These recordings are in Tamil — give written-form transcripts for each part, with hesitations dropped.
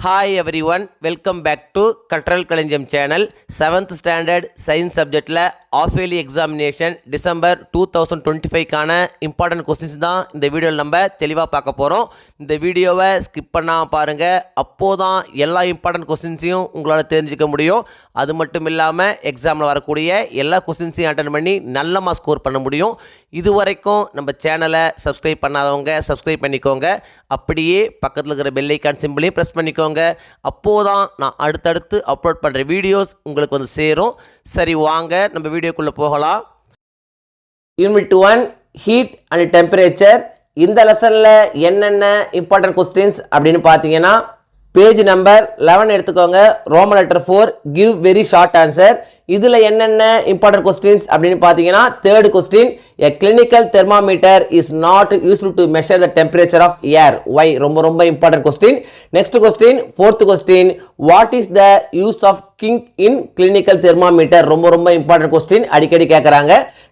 Hi everyone, welcome back to Cultural Kalanjam channel. 7th standard science subject la half yearly examination December 2025 கான important questions தான் இந்த வீடியோல நம்ம தெளிவா பார்க்க போறோம். இந்த வீடியோவை ஸ்கிப் பண்ணாம பாருங்க. அப்போதான் எல்லா important questionsையும் உங்களால தெரிஞ்சுக்க முடியும். அது மட்டும் இல்லாம எக்ஸாம்ல வரக்கூடிய எல்லா questionsையும் அட்டெண்ட் பண்ணி நல்ல மார்க் ஸ்கோர் பண்ண முடியும். இதுவரைக்கும் நம்ம சேனலை சப்ஸ்கிரைப் பண்ணாதவங்க சப்ஸ்கிரைப் பண்ணிக்கோங்க. அப்படியே பக்கத்தில் இருக்கிற பெல் ஐகான் சிம்பிளையும் ப்ரெஸ் பண்ணிக்கோங்க. அப்போதான் நான் அடுத்தடுத்து அப்லோட் பண்ணுற வீடியோஸ் உங்களுக்கு வந்து சேரும். சரி, வாங்க நம்ம வீடியோக்குள்ளே போகலாம். Unit 1 heat and temperature. இந்த லெசனில் என்னென்ன இம்பார்ட்டன்ட் கொஸ்டின்ஸ் அப்படின்னு பார்த்தீங்கன்னா, பேஜ் நம்பர் 11 எடுத்துக்கோங்க. Roman letter 4 give very short answer. இதில் என்னென்ன இம்பார்ட்டன்ட் கொஸ்டின்ஸ் அப்படின்னு பார்த்தீங்கன்னா, third question, a clinical thermometer is not used to measure the temperature of air. Why? ரொம்ப important question. Next question, fourth question, what is the use of kink in clinical thermometer? ரொம்ப இம்பார்ட்டன்ட் கொஸ்டின், அடிக்கடி கேட்குறாங்க.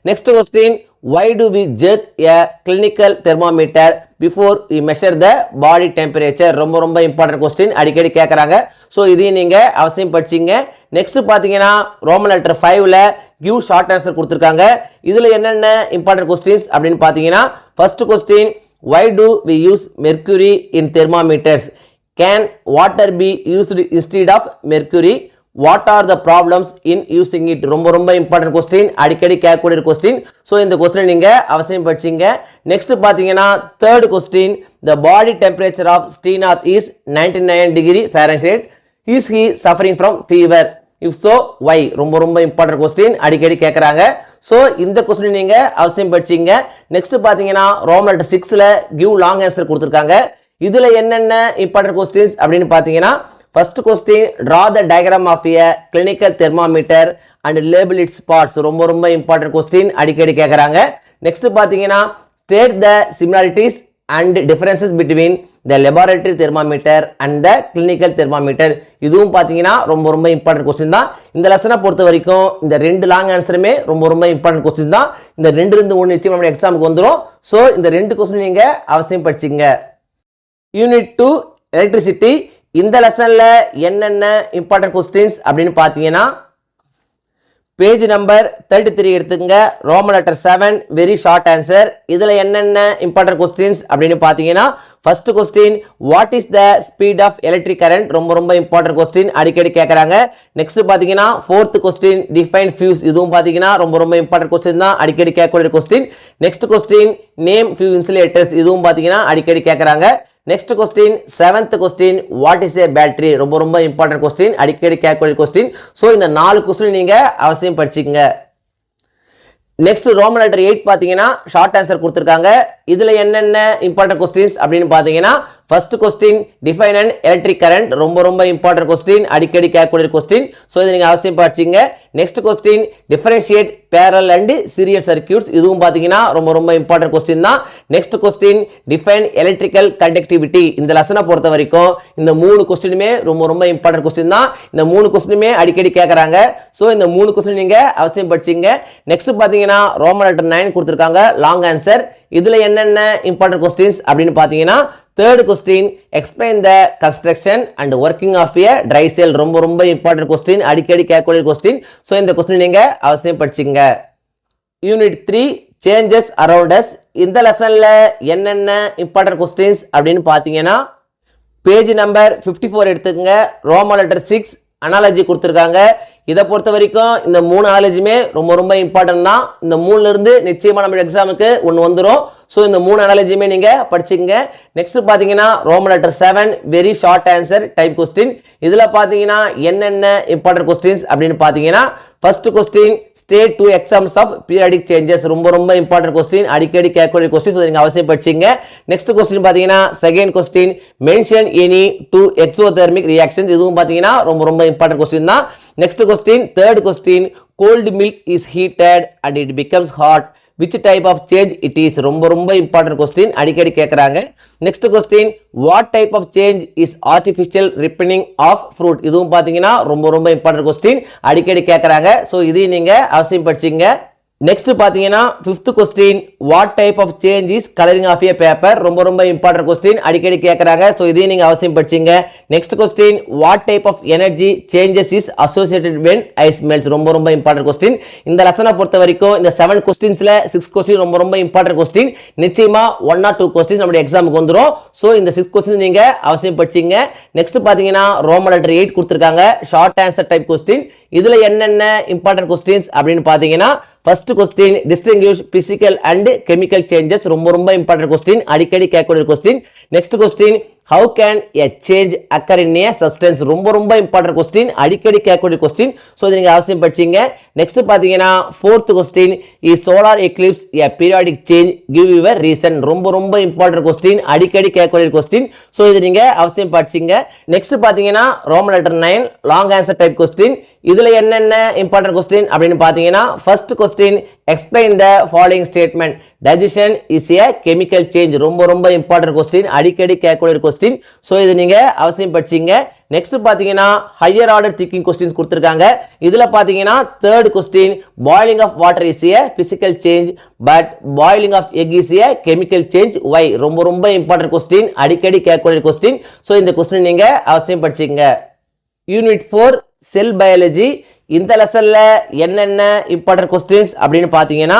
Next question, why do we jerk a clinical thermometer before we measure the body temperature? ரொம்ப இம்பார்ட்டன்ட் கொஸ்டின், அடிக்கடி கேட்குறாங்க. ஸோ இதையும் நீங்கள் அவசியம் படிச்சிங்க. நெக்ஸ்ட் பார்த்தீங்கன்னா, ரோமன் லெட்டர் 5ல கிவ் ஷார்ட் ஆன்சர் கொடுத்துருக்காங்க. இதில் என்னென்ன இம்பார்ட்டன்ட் கொஸ்டின்ஸ் அப்படின்னு பார்த்தீங்கன்னா, first question, why do we use mercury in thermometers? Can water be used instead of mercury? What are the problems in using it? ரொம்ப இம்பார்ட்டன்ட் கொஸ்டின், அடிக்கடி கேட்கக்கூடிய கொஸ்டின். ஸோ இந்த கொஸ்டின் நீங்கள் அவசியம் படிச்சிங்க. நெக்ஸ்ட் பார்த்தீங்கன்னா, third question, the body temperature of Srinath is 99 degree Fahrenheit. Is he suffering from fever? If so, why? ரொம்ப இம்பார்ட்டன்ட் கொஸ்டின், அடிக்கடி கேட்குறாங்க. ஸோ இந்த கொஸ்டின் நீங்கள் அவசியம் படிச்சிங்க. நெக்ஸ்ட் பார்த்தீங்கன்னா, ரோமன் லெட்டர் 6ல கிவ் லாங் ஆன்சர் கொடுத்துருக்காங்க. இதில் என்னென்ன இம்பார்ட்டன்ட் கொஸ்டின்ஸ் அப்படின்னு பார்த்தீங்கன்னா, first question, draw the diagram of a clinical thermometer and label its parts. ரொம்ப இம்பார்ட்டன்ட் கொஸ்டின், அடிக்கடி கேட்குறாங்க. நெக்ஸ்ட் பார்த்தீங்கன்னா, state the similarities and differences between the laboratory thermometer and the clinical thermometer. இதுவும் பார்த்தீங்கன்னா ரொம்ப இம்பார்ட்டன்ட் கொஸ்டின் தான். இந்த லெசனை பொறுத்த வரைக்கும் இந்த ரெண்டு லாங் ஆன்சருமே ரொம்ப இம்பார்ட்டன்ட் கொஸ்டின் தான். இந்த ரெண்டு ஒன்று நிச்சயம் நம்ம எக்ஸாமுக்கு வந்துடும். ஸோ இந்த ரெண்டு கொஸ்டின் நீங்கள் அவசியம் படிச்சிங்க. Unit 2 electricity. இந்த லெசன்ல என்னென்ன இம்பார்ட்டன்ட் கொஸ்டின்ஸ் அப்படின்னு பார்த்தீங்கன்னா, பேஜ் நம்பர் 33 எடுத்துங்க. Roman letter 7 very short answer. இதில் என்னென்ன இம்பார்ட்டன்ட் கொஸ்டின்ஸ் அப்படின்னு பார்த்தீங்கன்னா, first question, what is the speed of electric current? ரொம்ப இம்பார்ட்டன்ட் கொஸ்டின், அடிக்கடி கேட்குறாங்க. நெக்ஸ்ட் பார்த்தீங்கன்னா, ஃபோர்த் கொஸ்டின், டிஃபைன் ஃபியூஸ். இதுவும் பார்த்தீங்கன்னா ரொம்ப இம்பார்ட்டன்ட் கொஸ்டின் தான், அடிக்கடி கேட்கக்கூடிய question. Next question, name few insulators. இதுவும் பார்த்தீங்கன்னா அடிக்கடி கேட்குறாங்க. Next question, seventh question, what is a battery? ரொம்ப இம்பார்ட்டன்ட் கொஸ்டின், அடிக்கடி கேட்கக்கூடிய கொஸ்டின். ஸோ இந்த 4 கொஸ்டின் நீங்கள் அவசியம் படிச்சுக்கங்க. நெக்ஸ்ட் ரோமன் லெட்டர் 8 பார்த்தீங்கன்னா ஷார்ட் ஆன்சர் கொடுத்துருக்காங்க. இதில் என்னென்ன இம்பார்ட்டன்ட் கொஸ்டின்ஸ் அப்படின்னு பார்த்தீங்கன்னா, first question, define and electric current. ரொம்ப இம்பார்ட்டன்ட் கொஸ்டின், அடிக்கடி கேட்கக்கூடிய கொஸ்டின். ஸோ இதை நீங்கள் அவசியம் படிச்சிங்க. Next question, differentiate parallel and serial circuits. இதுவும் பார்த்தீங்கன்னா ரொம்ப இம்பார்ட்டன்ட் கொஸ்டின் தான். Next question, define electrical conductivity. இந்த லெசனை பொறுத்த வரைக்கும் இந்த 3 கொஸ்டினுமே ரொம்ப இம்பார்ட்டன்ட் கொஸ்டின் தான். இந்த 3 கொஸ்டினுமே அடிக்கடி கேட்குறாங்க. ஸோ இந்த 3 கொஸ்டின் நீங்கள் அவசியம் படிச்சிங்க. நெக்ஸ்ட் பார்த்தீங்கன்னா, ரோமன் லெட்டர் 9 கொடுத்துருக்காங்க, லாங் ஆன்சர். இதில் என்னென்ன இம்பார்ட்டன்ட் கொஸ்டின்ஸ் அப்படின்னு பார்த்தீங்கன்னா, third question, explain the construction and working of a dry cell. ரொம்ப இம்பார்ட்டன்ட் கொஸ்டின், அடிக்கடி கேட்கக்கூடிய கொஸ்டின். ஸோ இந்த கொஸ்டின் நீங்கள் அவசியம் படிச்சுங்க. Unit 3 changes around us. இந்த லெசனில் என்னென்ன இம்பார்ட்டன்ட் கொஸ்டின்ஸ் அப்படின்னு பார்த்தீங்கன்னா, பேஜ் நம்பர் 54 எடுத்துக்கங்க. ரோமன் லெட்டர் 6 அனாலஜி கொடுத்துருக்காங்க. இதை பொறுத்த வரைக்கும் இந்த 3 அனாலஜியுமே ரொம்ப இம்பார்ட்டன்ட் தான். இந்த 3லேருந்து நிச்சயமாக நம்ம எக்ஸாமுக்கு ஒன்று வந்துடும். ஸோ இந்த 3 அனாலஜியுமே நீங்கள் படிச்சுங்க. நெக்ஸ்ட் பார்த்தீங்கன்னா, Roman letter 7 very short answer type question. இதில் பார்த்தீங்கன்னா என்னென்ன இம்பார்ட்டன்ட் கொஸ்டின்ஸ் அப்படின்னு பார்த்தீங்கன்னா, first question, state 2 examples of periodic changes. ரொம்ப இம்பார்ட்டன்ட் கொஸ்டின், அடிக்கடி கேட்கக்கூடிய கொஸ்டின். நீங்கள் அவசியம் படிச்சிங்க. நெக்ஸ்ட் கொஸ்டின் பார்த்தீங்கன்னா, second question, mention any 2 exothermic reactions. இதுவும் பார்த்தீங்கன்னா ரொம்ப இம்பார்ட்டன்ட் கொஸ்டின் தான். Next question, third question, cold milk is heated and it becomes hot. which type of change it is? ரொம்ப important question, அடிக்கடி கேட்குறாங்க. Next question, what type of change is artificial ripening of fruit? இதுவும் பார்த்தீங்கன்னா ரொம்ப இம்பார்ட்டன்ட் கொஸ்டின், அடிக்கடி கேட்குறாங்க. ஸோ இதையும் நீங்கள் அவசியம் படிச்சிங்க. நெக்ஸ்ட் பாத்தீங்கன்னா 5th question what type of change is colouring of a paper ரொம்ப ரொம்ப இம்பார்ட்டன்ட் கொஸ்டின் அடிக்கடி கேட்கறாங்க ஸோ இதையும் நீங்க அவசியம் படிச்சீங்க next question what type of energy changes is associated when ice melts ரொம்ப ரொம்ப இம்பார்ட்டன்ட் கொஸ்டின் இந்த லெசனை பொறுத்த வரைக்கும் இந்த 7 கொஸ்டின்ஸ்ல 6 கொஸ்டின் ரொம்ப ரொம்ப இம்பார்ட்டன்ட் கொஸ்டின் நிச்சயமா 1 or 2 கொஸ்டின்ஸ் நம்மளுடைய எக்ஸாமுக்கு வந்துரும் ஸோ இந்த 6 கொஸ்டின் நீங்க அவசியம் படிச்சீங்க நெக்ஸ்ட் பாத்தீங்கன்னா ரோமன் லெட்டர் 8 கொடுத்திருக்காங்க ஷார்ட் ஆன்சர் டைப் கொஸ்டின் இதுல என்னென்ன இம்பார்ட்டன்ட் கொஸ்டின்ஸ் அப்படின்னு பாத்தீங்கன்னா First question, distinguish physical and chemical changes. ரொம்ப ரொம்ப important question. அடிக்கடி கேட்கக்கூடிய question. Next question, how can a change occur in a substance? ரொம்ப ரொம்ப important question. அடிக்கடி கேட்கக்கூடிய question. So இதை நீங்க அவசியம் படிச்சீங்க. Next பாத்தீங்கன்னா 4th question, is solar eclipse a periodic change? Give your reason. ரொம்ப ரொம்ப important question. அடிக்கடி கேட்கக்கூடிய question. So இதை நீங்க அவசியம் படிச்சீங்க. Next பாத்தீங்கன்னா Roman letter 9, long answer type question. இதுல என்னென்ன இம்பார்ட்டன்ட் கொஸ்டின் அப்படின்னு பாத்தீங்கன்னா first question explain the following statement digestion is a chemical change ரொம்ப ரொம்ப இம்பார்ட்டன்ட் கொஸ்டின் அடிக்கடி கேட்கக்கூடிய கொஸ்டின் ஸோ இது நீங்க அவசியம் படிச்சீங்க நெக்ஸ்ட் பாத்தீங்கன்னா ஹையர் ஆர்டர் திங்கிங் கொஸ்டின்ஸ் கொடுத்திருக்காங்க இதுல பாத்தீங்கன்னா third question boiling of water is a physical change but boiling of egg is a chemical change why ரொம்ப ரொம்ப இம்பார்ட்டன்ட் கொஸ்டின் அடிக்கடி கேட்கக்கூடிய கொஸ்டின் ஸோ இந்த கொஸ்டின் நீங்க அவசியம் படிச்சீங்க யூனிட் 4 செல் பயாலஜி இந்த லெசன்ல என்னென்ன இம்பார்ட்டன்ட் கொஸ்டின்ஸ் அப்படின்னு பார்த்தீங்கன்னா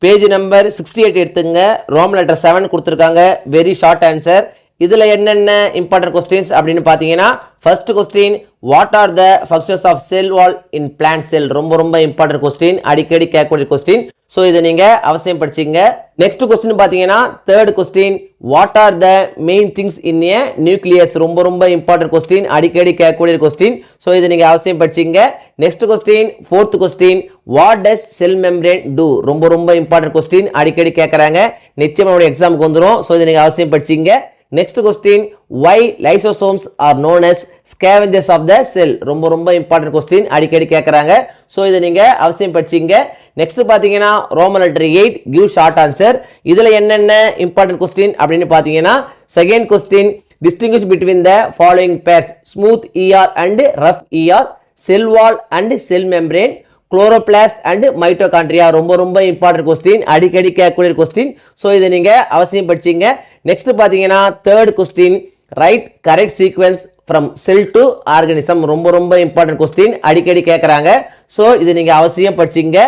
பேஜ் நம்பர் 68 எடுத்துங்க ரோமன் லெட்டர் 7 கொடுத்துருக்காங்க வெரி ஷார்ட் ஆன்சர் இதில் என்னென்ன இம்பார்ட்டன்ட் கொஸ்டின்ஸ் அப்படின்னு பார்த்தீங்கன்னா first question what are the functions of cell wall in plant cell ரொம்ப ரொம்ப இம்பார்ட்டன்ட் கொஸ்டின் அடிக்கடி கேட்கக்கூடிய கொஸ்டின் ஸோ இதை நீங்கள் அவசியம் படிச்சிங்க நெக்ஸ்ட் கொஸ்டின் பார்த்தீங்கன்னா third question what are the main things in A nucleus ரொம்ப ரொம்ப இம்பார்ட்டன்ட் கொஸ்டின் அடிக்கடி கேட்கக்கூடிய கொஸ்டின் ஸோ இதை நீங்கள் அவசியம் படிச்சிங்க next question fourth question what does cell membrane do ரொம்ப ரொம்ப இம்பார்ட்டன்ட் கொஸ்டின் அடிக்கடி கேட்குறாங்க நிச்சயமாக எக்ஸாமுக்கு வந்துடும் ஸோ இதை நீங்கள் அவசியம் படிச்சிங்க Next question, why lysosomes are known as scavengers of the cell ரொம்ப ரொம்ப important question அடிக்கடி கேட்குறாங்க ஸோ இதை நீங்கள் அவசியம் படிச்சிங்க நெக்ஸ்ட் பார்த்தீங்கன்னா Roman letter 8 give short answer இதில் என்னென்ன important question அப்படின்னு பார்த்தீங்கன்னா second question distinguish between the following pairs smooth ER and rough ER cell wall and cell membrane chloroplast and mitochondria ரொம்ப ரொம்ப இம்பார்ட்டன்ட் கொஸ்டின் அடிக்கடி கேட்கக்கூடிய கொஸ்டின் ஸோ இதை நீங்கள் அவசியம் படிச்சிங்க நெக்ஸ்ட் பார்த்தீங்கன்னா third question right correct sequence from sell to organism ரொம்ப ரொம்ப இம்பார்ட்டன்ட் கொஸ்டின் அடிக்கடி கேட்குறாங்க ஸோ இதை நீங்கள் அவசியம் படிச்சிங்க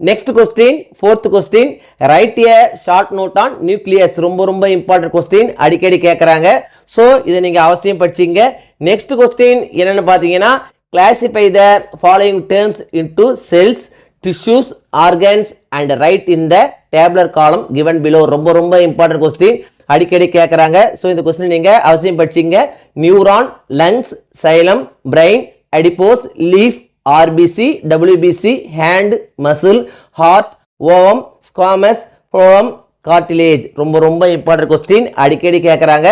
next question fourth question write a short note on nucleus ரொம்ப ரொம்ப இம்பார்ட்டன்ட் கொஸ்டின் அடிக்கடி கேட்குறாங்க ஸோ இதை நீங்கள் அவசியம் படிச்சிங்க நெக்ஸ்ட் கொஸ்டின் என்னென்னு பார்த்தீங்கன்னா classify the following terms into cells, tissues, organs and write in the tabular column given below ரொம்ப ரொம்ப important question அடிக்கடி கேட்குறாங்க ஸோ இந்த கொஸ்டின் நீங்கள் அவசியம் படிச்சிங்க neuron lungs xylem brain adipose leaf RBC WBC hand muscle heart ovum squamous phloem cartilage ரொம்ப ரொம்ப இம்பார்ட்டன்ட் கொஸ்டின் அடிக்கடி கேட்குறாங்க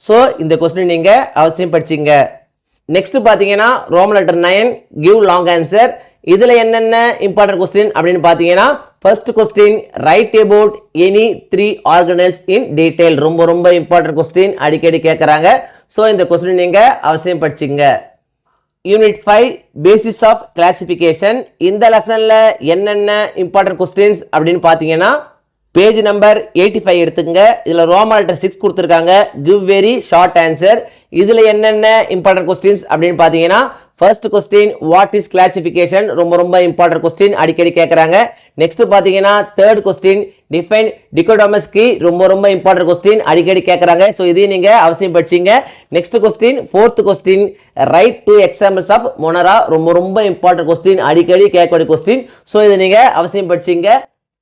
ஸோ இந்த கொஸ்டின் நீங்கள் அவசியம் படிச்சிங்க நெக்ஸ்ட் பார்த்தீங்கன்னா Roman letter 9 give long answer இதில் என்னென்ன இம்பார்ட்டன்ட் கொஸ்டின் அப்படின்னு பார்த்தீங்கன்னா first question right about any 3 organelles in detail ரொம்ப ரொம்ப இம்பார்ட்டன்ட் கொஸ்டின் அடிக்கடி கேட்குறாங்க ஸோ இந்த கொஸ்டின் நீங்கள் அவசியம் படிச்சிங்க யூனிட் 5 பேசிஸ் ஆஃப் கிளாசிஃபிகேஷன் இந்த லெசனில் என்னென்ன இம்பார்ட்டன்ட் கொஸ்டின்ஸ் அப்படின்னு பார்த்தீங்கன்னா பேஜ் நம்பர் 85 எடுத்துங்க இதில் ரோமன் லெட்டர் 6 கொடுத்துருக்காங்க கிவ் வெரி ஷார்ட் ஆன்சர் இதில் என்னென்ன இம்பார்ட்டன்ட் கொஸ்டின்ஸ் அப்படின்னு பார்த்தீங்கன்னா first question what is classification ரொம்ப ரொம்ப இம்பார்ட்டன்ட் கொஸ்டின் அடிக்கடி கேட்குறாங்க நெக்ஸ்ட் பார்த்தீங்கன்னா தேர்ட் கொஸ்டின் டிஃபைன் டிகோடோமஸ் கீ ரொம்ப ரொம்ப இம்பார்ட்டன்ட் கொஸ்டின் அடிக்கடி கேட்குறாங்க ஸோ இதையும் நீங்கள் அவசியம் படிச்சிங்க next question fourth question write 2 examples of monera ரொம்ப ரொம்ப இம்பார்ட்டன்ட் கொஸ்டின் அடிக்கடி கேட்கக்கூடிய கொஸ்டின் ஸோ இதை நீங்கள் அவசியம் படிச்சிங்க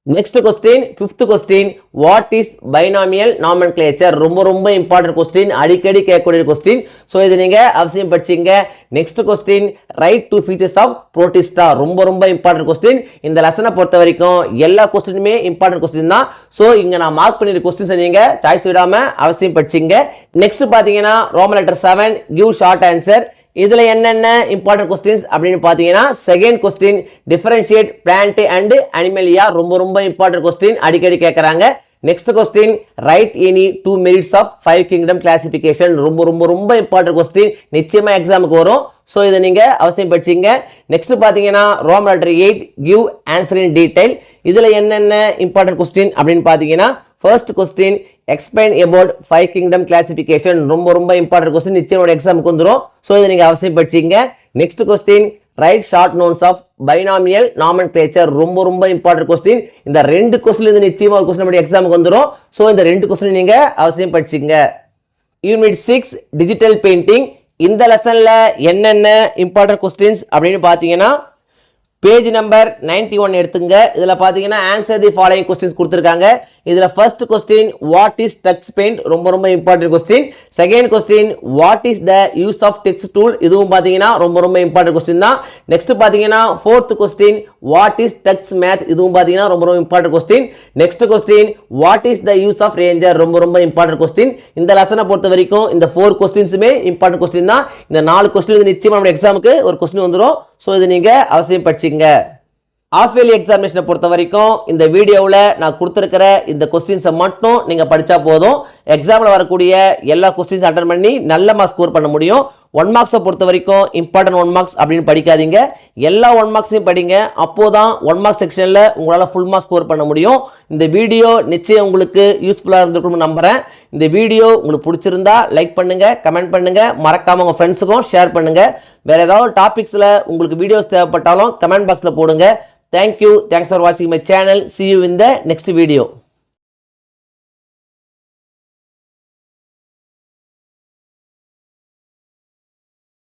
next question fifth question what is binomial nomenclature ரொம்ப ரொம்ப இம்பார்ட்டன்ட் கொஸ்டின் அடிக்கடி கேட்கக்கூடிய கொஸ்டின் ஸோ இதை நீங்கள் அவசியம் படிச்சிங்க next question write 2 features of protista ரொம்ப ரொம்ப இம்பார்ட்டன்ட் கொஸ்டின் இந்த லெசனை பொறுத்த வரைக்கும் எல்லா கொஸ்டினுமே இம்பார்ட்டன்ட் கொஸ்டின் தான் ஸோ இங்கே நான் மார்க் பண்ணிருக்க கொஸ்டின்ஸை நீங்கள் சாய்ஸ் விடாமல் அவசியம் படிச்சிங்க நெக்ஸ்ட் பார்த்தீங்கன்னா Roman letter 7 give short answer இதில் என்னென்ன இம்பார்ட்டன்ட் கொஸ்டின்ஸ் அப்படின்னு பார்த்தீங்கன்னா second question differentiate plant and animalia ரொம்ப ரொம்ப இம்பார்ட்டன்ட் கொஸ்டின் அடிக்கடி கேட்குறாங்க next question write any 2 merits of 5 kingdom classification ரொம்ப ரொம்ப ரொம்ப இம்பார்ட்டன்ட் கொஸ்டின் நிச்சயமாக எக்ஸாமுக்கு வரும் ஸோ இதை நீங்கள் அவசியம் படிச்சிங்க. நெக்ஸ்ட் பார்த்தீங்கன்னா Roman letter 8 give answer in detail. இதில் என்னென்ன இம்பார்ட்டன்ட் கொஸ்டின் அப்படின்னு பார்த்தீங்கன்னா first question explain about 5 kingdom classification. ரொம்ப இம்பார்ட்டன்ட் கொஸ்டின், நிச்சயம் எக்ஸாமுக்கு வந்துடும். ஸோ இதை நீங்கள் அவசியம் படிச்சிங்க. Next question write short notes of binomial nomenclature. ரொம்ப இம்பார்ட்டன்ட் கொஸ்டின். இந்த 2 கொஸ்டின் இது நிச்சயமாக ஒரு கொஸ்டின் நம்முடைய எக்ஸாமுக்கு வந்துடும். ஸோ இந்த 2 கொஸ்டின் நீங்கள் அவசியம் படிச்சிங்க. Unit 6 digital painting. இந்த லெசன்ல என்னென்ன இம்பார்ட்டன்ட் கொஸ்டின்ஸ் அப்படின்னு பார்த்தீங்கன்னா பேஜ் நம்பர் 91 எடுத்துங்க. இதில் பார்த்தீங்கன்னா ஆன்சர் தி ஃபாலோயிங் கொஸ்டின்ஸ் கொடுத்துருக்காங்க. இதில் first question what is text paint, ரொம்ப important question. Second question what is the use of text tool, இதுவும் பார்த்தீங்கன்னா ரொம்ப இம்பார்ட்டன்ட் கொஸ்டின் தான். நெக்ஸ்ட் பார்த்தீங்கன்னா fourth question what is text math, இதுவும் பார்த்தீங்கன்னா ரொம்ப important question. Next question what is the use of ranger, ரொம்ப இம்பார்ட்டன்ட் கொஸ்டின். இந்த லெசனை பொறுத்த வரைக்கும் இந்த 4 கொஸ்டின்ஸுமே இம்பார்ட்டன்ட் கொஸ்டின் தான். இந்த 4 கொஸ்டின் நிச்சயமாக நம்ம எக்ஸாமுக்கு ஒரு கொஸ்டின் வந்துடும். ஸோ இது நீங்கள் அவசியம் படிச்சிங்க. ஆஃப் இயர்லி எக்ஸாமினேஷனை பொறுத்த வரைக்கும் இந்த வீடியோவில் நான் கொடுத்துருக்கிற இந்த கொஸ்டின்ஸை மட்டும் நீங்கள் படித்தா போதும். எக்ஸாமில் வரக்கூடிய எல்லா கொஸ்டின்ஸ் அட்டன் பண்ணி நல்ல மார்க்ஸ் ஸ்கோர் பண்ண முடியும். 1 மார்க்ஸை பொறுத்த வரைக்கும் இம்பார்ட்டன்ட் 1 மார்க்ஸ் அப்படின்னு படிக்காதீங்க. எல்லா 1 மார்க்ஸையும் படிங்க. அப்போதான் 1 மார்க் செக்ஷனில் உங்களால் ஃபுல் மார்க்ஸ் ஸ்கோர் பண்ண முடியும். இந்த வீடியோ நிச்சயம் உங்களுக்கு யூஸ்ஃபுல்லாக இருந்திருக்கும்னு நம்புகிறேன். இந்த வீடியோ உங்களுக்கு பிடிச்சிருந்தா லைக் பண்ணுங்கள், கமெண்ட் பண்ணுங்கள், மறக்காமல் உங்கள் ஃப்ரெண்ட்ஸுக்கும் ஷேர் பண்ணுங்கள். வேறு ஏதாவது டாபிக்ஸில் உங்களுக்கு வீடியோஸ் தேவைப்பட்டாலும் கமெண்ட் பாக்ஸில் போடுங்க. Thank you. Thanks for watching my channel. See you in the next video.